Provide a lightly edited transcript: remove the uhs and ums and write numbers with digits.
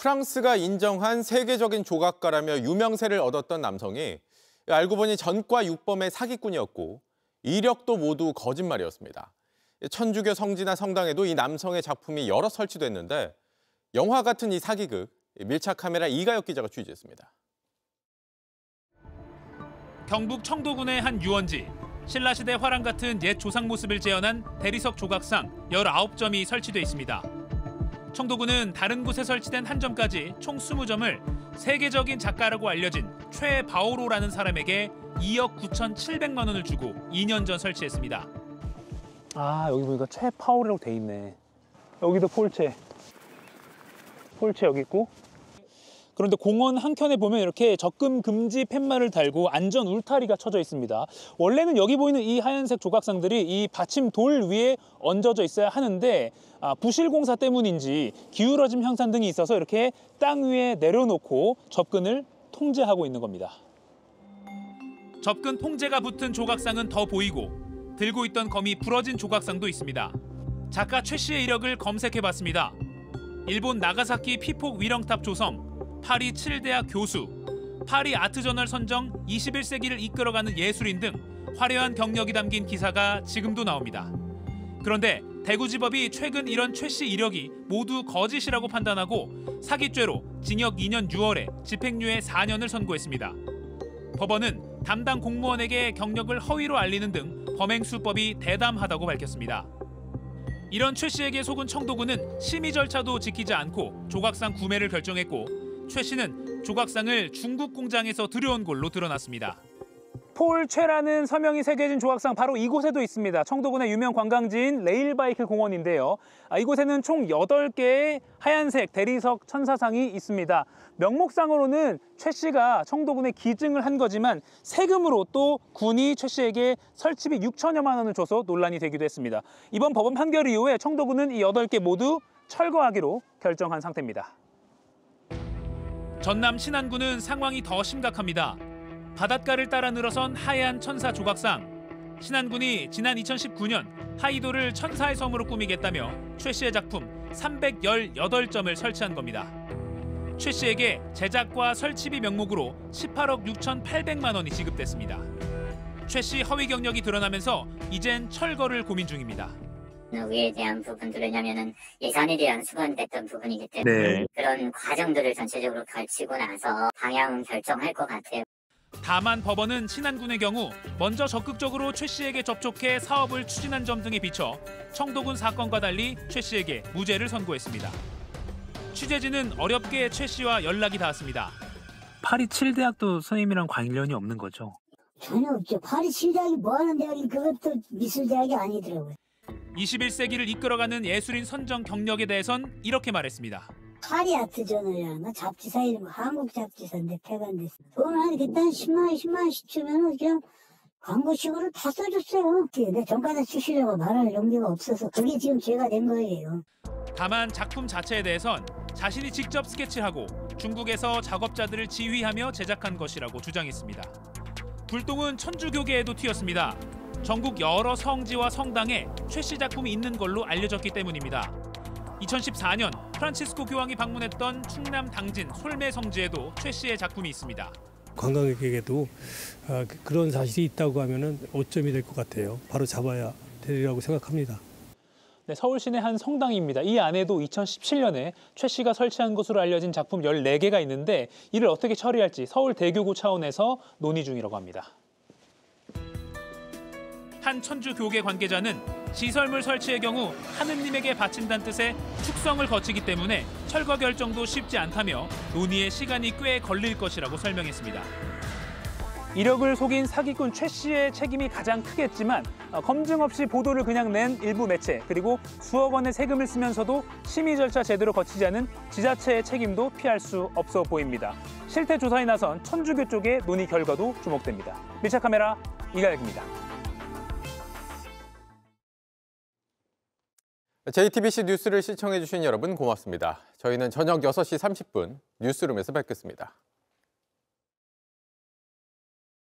프랑스가 인정한 세계적인 조각가라며 유명세를 얻었던 남성이 알고 보니 전과 육범의 사기꾼이었고 이력도 모두 거짓말이었습니다. 천주교 성지나 성당에도 이 남성의 작품이 여러 설치됐는데 영화 같은 이 사기극, 밀착 카메라 이가혁 기자가 취재했습니다. 경북 청도군의 한 유원지, 신라시대 화랑 같은 옛 조상 모습을 재현한 대리석 조각상 19점이 설치돼 있습니다. 청도군은 다른 곳에 설치된 한 점까지 총 20점을 세계적인 작가라고 알려진 최바오로라는 사람에게 2억 9,700만 원을 주고 2년 전 설치했습니다. 아, 여기 보니까 최파오로라고 돼 있네. 여기도 폴체 여기 있고. 그런데 공원 한켠에 보면 이렇게 접근 금지 팻말을 달고 안전 울타리가 쳐져 있습니다. 원래는 여기 보이는 이 하얀색 조각상들이 이 받침 돌 위에 얹어져 있어야 하는데 부실 공사 때문인지 기울어짐 현상 등이 있어서 이렇게 땅 위에 내려놓고 접근을 통제하고 있는 겁니다. 접근 통제가 붙은 조각상은 더 보이고 들고 있던 검이 부러진 조각상도 있습니다. 작가 최 씨의 이력을 검색해봤습니다. 일본 나가사키 피폭 위령탑 조성, 파리 7대학 교수, 파리 아트저널 선정 21세기를 이끌어가는 예술인 등 화려한 경력이 담긴 기사가 지금도 나옵니다. 그런데 대구지법이 최근 이런 최 씨 이력이 모두 거짓이라고 판단하고 사기죄로 징역 2년 6월에 집행유예 4년을 선고했습니다. 법원은 담당 공무원에게 경력을 허위로 알리는 등 범행수법이 대담하다고 밝혔습니다. 이런 최 씨에게 속은 청도군은 심의 절차도 지키지 않고 조각상 구매를 결정했고 최 씨는 조각상을 중국 공장에서 들여온 걸로 드러났습니다. 폴체라는 서명이 새겨진 조각상 바로 이곳에도 있습니다. 청도군의 유명 관광지인 레일바이크 공원인데요. 이곳에는 총 8개의 하얀색 대리석 천사상이 있습니다. 명목상으로는 최 씨가 청도군에 기증을 한 거지만 세금으로 또 군이 최 씨에게 설치비 6천여만 원을 줘서 논란이 되기도 했습니다. 이번 법원 판결 이후에 청도군은 이 8개 모두 철거하기로 결정한 상태입니다. 전남 신안군은 상황이 더 심각합니다. 바닷가를 따라 늘어선 하얀 천사 조각상. 신안군이 지난 2019년 하이도를 천사의 섬으로 꾸미겠다며 최 씨의 작품 318점을 설치한 겁니다. 최 씨에게 제작과 설치비 명목으로 18억 6,800만 원이 지급됐습니다. 최 씨 허위 경력이 드러나면서 이젠 철거를 고민 중입니다. 위에 대한 부분들, 왜냐하면 예산에 대한 수반됐던 부분이기 때문에 그런 과정들을 전체적으로 걸치고 나서 방향 결정할 것 같아요. 다만 법원은 신안군의 경우 먼저 적극적으로 최 씨에게 접촉해 사업을 추진한 점 등에 비춰 청도군 사건과 달리 최 씨에게 무죄를 선고했습니다. 취재진은 어렵게 최 씨와 연락이 닿았습니다. 파리 7대학도 선생님이랑 관련이 없는 거죠? 전혀 없죠. 파리 7대학이 뭐하는 대학이 그것도 미술대학이 아니더라고요. 21세기를 이끌어가는 예술인 선정 경력에 대해선 이렇게 말했습니다. 파리 아트저널이라는 잡지사 이름 한국 잡지사인데 폐간됐어. 돈을 한 그때 한 10만 원씩 주면 그냥 광고식으로 다 써줬어요. 내 정가다 주시려고 말할 용기가 없어서 그게 지금 죄가 된 거예요. 다만 작품 자체에 대해선 자신이 직접 스케치하고 중국에서 작업자들을 지휘하며 제작한 것이라고 주장했습니다. 불똥은 천주교계에도 튀었습니다. 전국 여러 성지와 성당에 최 씨 작품이 있는 걸로 알려졌기 때문입니다. 2014년 프란치스코 교황이 방문했던 충남 당진 솔매 성지에도 최 씨의 작품이 있습니다. 관광객에게도 그런 사실이 있다고 하면은 오점이 될 것 같아요. 바로 잡아야 되리라고 생각합니다. 네, 서울 시내 한 성당입니다. 이 안에도 2017년에 최 씨가 설치한 것으로 알려진 작품 14개가 있는데 이를 어떻게 처리할지 서울대교구 차원에서 논의 중이라고 합니다. 한 천주교계 관계자는 시설물 설치의 경우 하느님에게 바친다는 뜻의 축성을 거치기 때문에 철거 결정도 쉽지 않다며 논의에 시간이 꽤 걸릴 것이라고 설명했습니다. 이력을 속인 사기꾼 최 씨의 책임이 가장 크겠지만 검증 없이 보도를 그냥 낸 일부 매체 그리고 수억 원의 세금을 쓰면서도 심의 절차 제대로 거치지 않은 지자체의 책임도 피할 수 없어 보입니다. 실태 조사에 나선 천주교 쪽의 논의 결과도 주목됩니다. 밀착 카메라 이가혁입니다. JTBC 뉴스를 시청해주신 여러분 고맙습니다. 저희는 저녁 6시 30분 뉴스룸에서 뵙겠습니다.